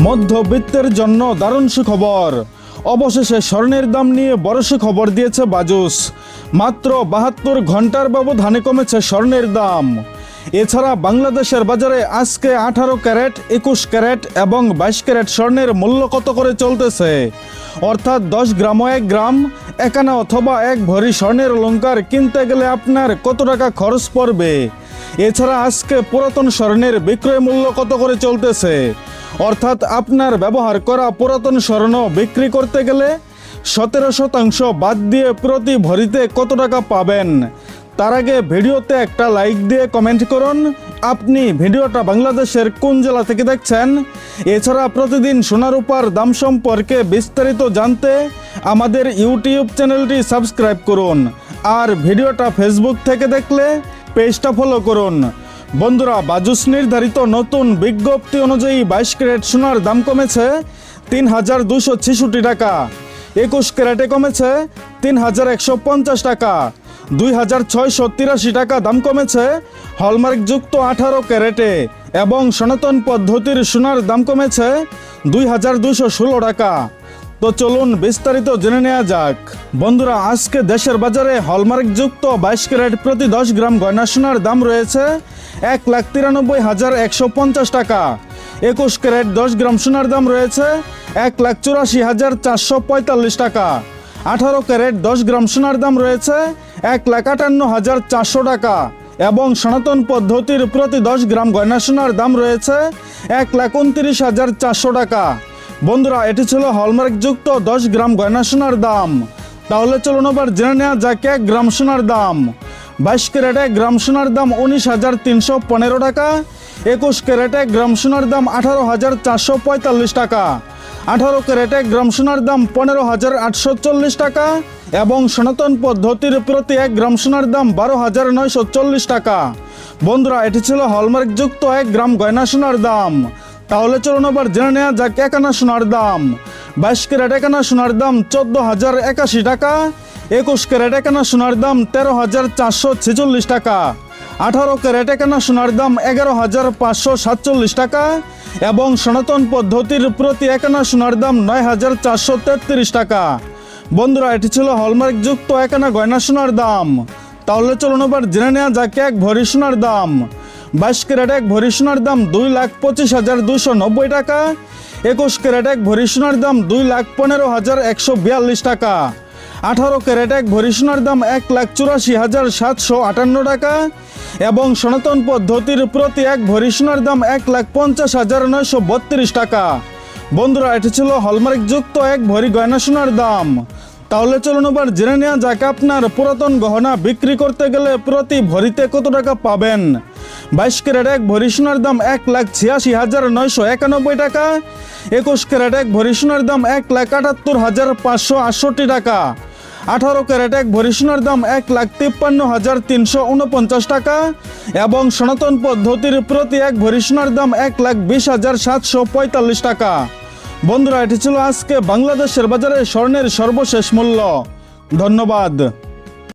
মধ্যবিত্তের জন্য দারুণ সুখবর। অবশেষে স্বর্ণের দাম নিয়ে বড় সুখবর দিয়েছে বাজুস। মাত্র 72 ঘন্টার ব্যবধানে কমেছে স্বর্ণের দাম। এছাড়া বাংলাদেশের বাজারে আজকে 18 ক্যারেট, 21 ক্যারেট এবং 22 ক্যারেট স্বর্ণের মূল্য কত করে চলতেছে, অর্থাৎ 10 গ্রাম ও 1 গ্রাম, 1 আনা অথবা 1 ভরি স্বর্ণের অলংকার কিনতে গেলে আপনার কত টাকা খরচ পড়বে। এছাড়া আজকে পুরাতন স্বর্ণের বিক্রয় মূল্য কত করে চলতেছে, অর্থাৎ আপনার ব্যবহার করা পুরাতন স্বর্ণ বিক্রি করতে গেলে 17% বাদ দিয়ে প্রতি ভরিতে কত টাকা পাবেন। তার আগে ভিডিওতে একটা লাইক দিয়ে কমেন্ট করুন আপনি ভিডিওটা বাংলাদেশের কোন জেলা থেকে দেখছেন। এছাড়া প্রতিদিন সোনা রূপার দাম সম্পর্কে বিস্তারিত জানতে আমাদের ইউটিউব চ্যানেলটি সাবস্ক্রাইব করুন, আর ভিডিওটা ফেসবুক থেকে দেখলে পেজটা ফলো করুন। বন্ধুরা, বাজুস নির্ধারিত নতুন বিজ্ঞপ্তি অনুযায়ী 22 ক্যারেট সোনার দাম কমেছে 3266 টাকা, 21 ক্যারেটে কমেছে 3150 টাকা, 2683 টাকা দাম কমেছে হলমার্কযুক্ত 18 ক্যারেটে, এবং সনাতন পদ্ধতির সোনার দাম কমেছে 2216 টাকা। তো চলুন বিস্তারিত জেনে নেওয়া যাক। বন্ধুরা, আজকে দেশের বাজারে হলমার্কযুক্ত 22 ক্যারেট প্রতি 10 গ্রাম গয়না সোনার দাম রয়েছে 1,93,150 টাকা। 21 ক্যারেট 10 গ্রাম সোনার দাম রয়েছে 1,84,445 টাকা। 18 ক্যারেট 10 গ্রাম সোনার দাম রয়েছে 1,58,400 টাকা, এবং সনাতন পদ্ধতির প্রতি 10 গ্রাম গয়না সোনার দাম রয়েছে 1,29,400 টাকা। বন্ধুরা, এটি ছিল হলমার্কযুক্ত 10 গ্রাম গয়না সোনার দাম। তাহলে চলুন আবার জেনে নেওয়া যাক 1 গ্রাম সোনার দাম। 22 ক্যারেট 1 গ্রাম সোনার দাম 19,315 টাকা। 21 ক্যারেট 1 গ্রাম সোনার দাম 18,445 টাকা। 18 ক্যারেট 1 গ্রাম সোনার দাম 15,840 টাকা, এবং সনাতন পদ্ধতির প্রতি 1 গ্রাম সোনার দাম 12,940 টাকা। বন্ধুরা, এটি ছিল হলমার্কযুক্ত 1 গ্রাম গয়না সোনার দাম। তাহলে চলুন আবার জেনে নেওয়া যাক 1 আনা সোনার দাম। 22 ক্যারেট 1 আনা সোনার দাম 14,081 টাকা। 21 ক্যারেট 1 আনা সোনার দাম 13,446 টাকা। 18 ক্যারেট 1 আনা সোনার দাম 11,547 টাকা, এবং সনাতন পদ্ধতির প্রতি 1 আনা সোনার দাম 9,433 টাকা। বন্ধুরা, এটি ছিল হলমার্কযুক্ত 1 আনা গয়না সোনার দাম। তাহলে চলুন আবার জেনে নেওয়া যাক 1 ভরি সোনার দাম। 22 ক্যারেট 1 ভরি সোনার দাম 2,25,290 টাকা। 21 ক্যারেট 1 ভরি সোনার দাম 2,15,142 টাকা। 18 ক্যারেট 1 ভরি সোনার দাম 1,84,758 টাকা, এবং সনাতন পদ্ধতির প্রতি 1 ভরি সোনার দাম 1,50,932 টাকা। বন্ধুরা, এটি ছিল হলমার্কযুক্ত 1 ভরি গয়না সোনার দাম। তাহলে চলুন এবার জেনে নেওয়া যাক আপনার পুরাতন গহনা বিক্রি করতে গেলে প্রতি ভরিতে কত টাকা পাবেন। 22 ক্যারেট 1 ভরি সোনার দাম 1,86,991 টাকা। 21 ক্যারেট 1 ভরি সোনার দাম 1,78,568 টাকা। 18 ক্যারেট 1 ভরি সোনার দাম 1,53,349 টাকা, এবং সনাতন পদ্ধতির প্রতি 1 ভরি সোনার দাম 1,20,745 টাকা। বন্ধুরা, এটি ছিল আজকে বাংলাদেশের বাজারে স্বর্ণের সর্বশেষ মূল্য। ধন্যবাদ।